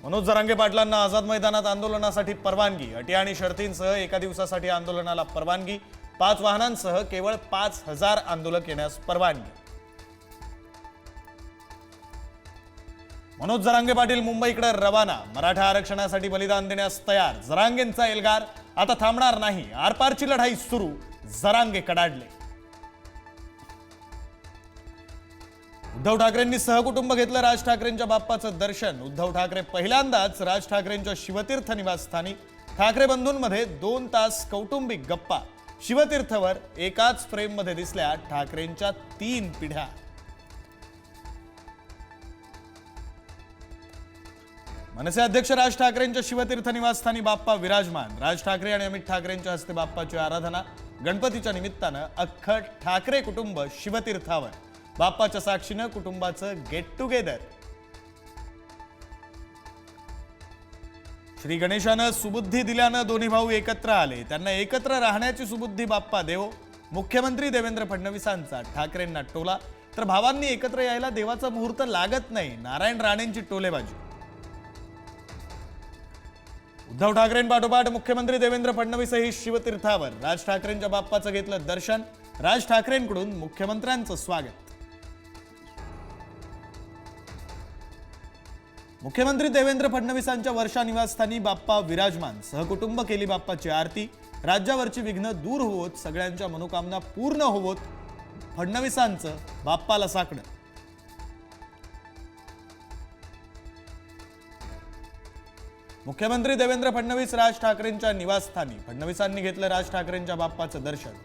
मनोज जरांगे पाटलांना आझाद मैदानात आंदोलनासाठी परवानगी, अटी आणि शर्तींसह एका दिवसासाठी आंदोलनाला परवानगी, 5 वाहनांसह केवळ 5000 आंदोलक येण्यास परवानगी। मनोज जरांगे पाटील मुंबईकडे रवाना, मराठा आरक्षणासाठी बलिदान देण्यास तयार, जरांगेंचा एल्गार आता थांबणार नाही, आरपारची लढाई सुरू, जरांगे कडाडले। उद्धव ठाकरेंनी सहकुटुंब घेतलं राज ठाकरेंच्या बाप्पाचं दर्शन, उद्धव ठाकरे पहिल्यांदाच राज ठाकरेंच्या शिवतीर्थ निवासस्थानी, ठाकरे बंधूंमध्ये 2 तास कौटुंबिक गप्पा, शिवतीर्थवर एकाच फ्रेम मध्ये दिसल्या ठाकरेंच्या 3 पिढ्या। मनसे अध्यक्ष राज ठाकरेंच्या शिवतीर्थ निवासस्थानी बाप्पा विराजमान, राज ठाकरे आणि अमित ठाकरेंच्या हस्ते बाप्पाची आराधना, गणपतीच्या निमित्तानं अख्खं ठाकरे कुटुंब शिवतीर्थावर, बाप्पाच्या साक्षीनं कुटुंबाचं गेट टुगेदर। श्री गणेशानं सुबुद्धी दिल्यानं दोन्ही भाऊ एकत्र आले, त्यांना एकत्र राहण्याची सुबुद्धी बाप्पा देवो, मुख्यमंत्री देवेंद्र फडणवीसांचा ठाकरेंना टोला, तर भावांनी एकत्र यायला देवाचा मुहूर्त लागत नाही, नारायण राणेंची टोलेबाजी। उद्धव ठाकरेंपाठोपाठ मुख्यमंत्री देवेंद्र फडणवीसही शिवतीर्थावर, राज ठाकरेंच्या बाप्पाचं घेतलं दर्शन, राज ठाकरेंकडून मुख्यमंत्र्यांचं स्वागत। मुख्यमंत्री देवेंद्र फडणवीसांच्या वर्षा निवासस्थानी बाप्पा विराजमान, सहकुटुंब केली बाप्पाची आरती, राज्यावरची विघ्न दूर होवोत, सगळ्यांच्या मनोकामना पूर्ण होवोत, फडणवीसांचं बाप्पाला साकडं। मुख्यमंत्री देवेंद्र फडणवीस राज ठाकरेंच्या निवासस्थानी, फडणवीसांनी घेतलं राज ठाकरेंच्या बाप्पाचं दर्शन।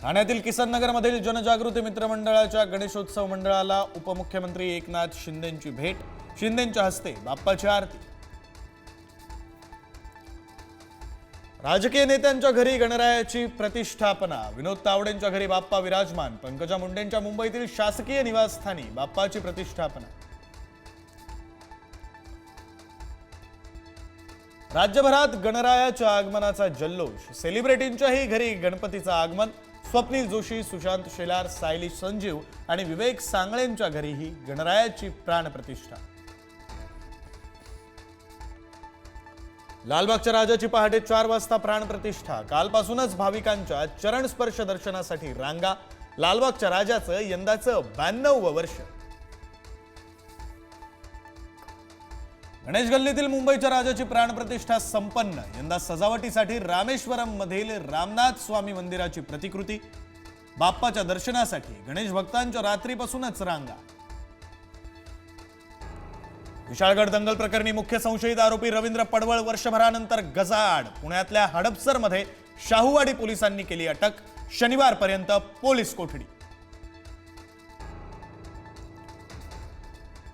ठाण्यातील किसन नगरमधील जनजागृती मित्रमंडळाच्या गणेशोत्सव मंडळाला उपमुख्यमंत्री एकनाथ शिंदेंची भेट, शिंदेंच्या हस्ते बाप्पाची आरती। राजकीय नेत्यांच्या घरी गणरायाची प्रतिष्ठापना, विनोद तावडेंच्या घरी बाप्पा विराजमान, पंकजा मुंडेंच्या मुंबईतील शासकीय निवासस्थानी बाप्पाची प्रतिष्ठापना। राज्यभरात गणरायाच्या आगमनाचा जल्लोष, सेलिब्रिटींच्याही घरी गणपतीचं आगमन, स्वप्नील जोशी, सुशांत शेलार, सायली संजीव आणि विवेक सांगळेंच्या घरीही गणरायाची प्राणप्रतिष्ठा। लालबागच्या राजाची पहाटे 4 वाजता प्राणप्रतिष्ठा, कालपासूनच भाविकांच्या चरणस्पर्श दर्शनासाठी रांगा, लालबागच्या राजाचं यंदाचं 92वं वर्ष। गणेश गल्लीतील मुंबईच्या राजाची प्राणप्रतिष्ठा संपन्न, यंदा सजावटीसाठी रामेश्वरम मधील रामनाथ स्वामी मंदिराची प्रतिकृती, बाप्पाच्या दर्शनासाठी गणेश भक्तांच्या रात्रीपासूनच रांगा। विशाळगड दंगल प्रकरणी मुख्य संशयित आरोपी रवींद्र पडवळ वर्षभरानंतर गजाआड, पुण्यातल्या हडपसरमध्ये शाहूवाडी पोलिसांनी केली अटक, शनिवारपर्यंत पोलीस कोठडी।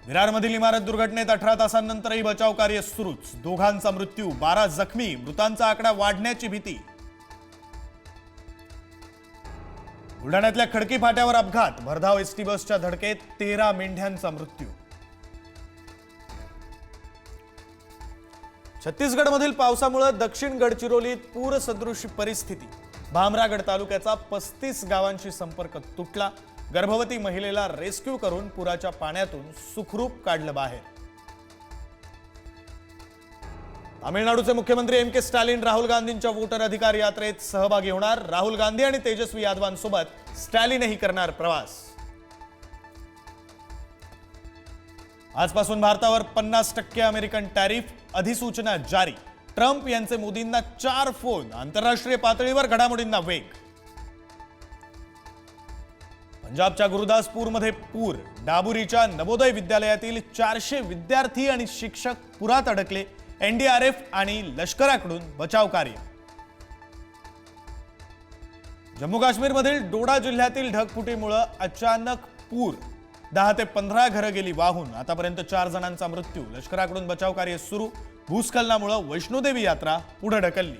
विरारमधील इमारत दुर्घटनेत 18 तासांनंतरही बचाव कार्य सुरूच, दोघांचा मृत्यू, 12 जखमी, मृतांचा आकडा वाढण्याची भीती। बुलढाण्यातल्या खडकी फाट्यावर अपघात, भरधाव एसटी बसच्या धडकेत 13 मेंढ्यांचा मृत्यू। छत्तीसगडमधील पावसामुळे दक्षिण गडचिरोलीत पूरसदृश परिस्थिती, भामरागड तालुक्याचा 35 गावांशी संपर्क तुटला, गर्भवती महिलेला रेस्क्यू करून पुराच्या पाण्यातून सुखरूप काढलं बाहेर। तामिळनाडूचे मुख्यमंत्री एम.के. स्टॅलिन राहुल गांधींच्या वोटर अधिकार यात्रेत सहभागी होणार, राहुल गांधी आणि तेजस्वी यादवांसोबत स्टॅलिनही करणार प्रवास। आजपासून भारतावर 50% अमेरिकन टॅरिफ, अधिसूचना जारी, ट्रम्प यांचे मोदींना 4 फोन, आंतरराष्ट्रीय पातळीवर घडामोडींना वेग। पंजाबच्या गुरुदासपूरमध्ये पूर, डाबुरीच्या नवोदय विद्यालयातील 400 विद्यार्थी आणि शिक्षक पुरात अडकले, एनडीआरएफ आणि लष्कराकडून बचाव कार्य। जम्मू काश्मीरमधील डोडा जिल्ह्यातील ढगफुटीमुळे अचानक पूर, 10 ते 15 घरं गेली वाहून, आतापर्यंत 4 जणांचा मृत्यू, लष्कराकडून बचाव कार्य सुरू, भूस्खलनामुळे वैष्णोदेवी यात्रा पुढे ढकलली।